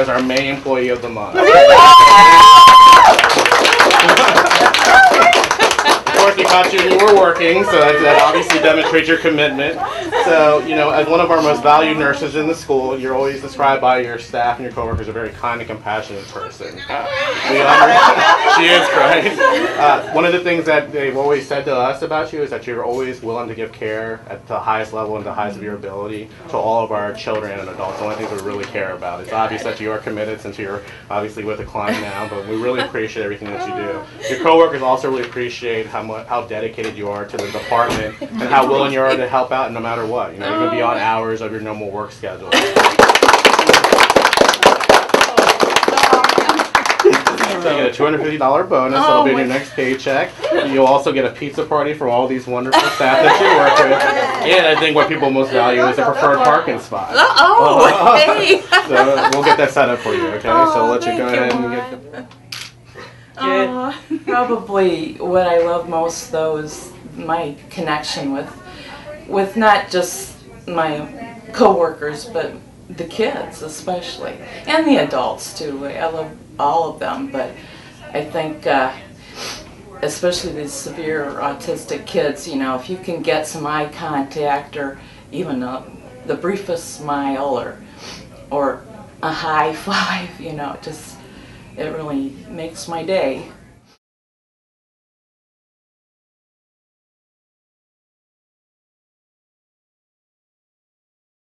as our May Employee of the Month. Of course, we caught you when you were working, so that obviously demonstrates your commitment. So, you know, as one of our most valued nurses in the school, you're always described by your staff and your coworkers as a very kind and compassionate person. She is, right? One of the things that they've always said to us about you is that you're always willing to give care at the highest level and the highest of your ability to all of our children and adults. One of the things we really care about. It's obvious that you are committed since you're obviously with a client now, but we really appreciate everything that you do. Your coworkers also really appreciate how dedicated you are to the department and how willing you are to help out no matter what. You know, even beyond hours of your normal work schedule. So you get a $250 bonus that'll be in your next paycheck. You'll also get a pizza party from all these wonderful staff that you work with. And I think what people most value is a preferred parking spot. Hey! So we'll get that set up for you, okay? So I'll let you go ahead and get Probably what I love most though is my connection with not just my coworkers, but the kids especially, and the adults too. I love all of them, but I think especially these severe autistic kids, you know, if you can get some eye contact or even the briefest smile or a high five, you know, it really makes my day.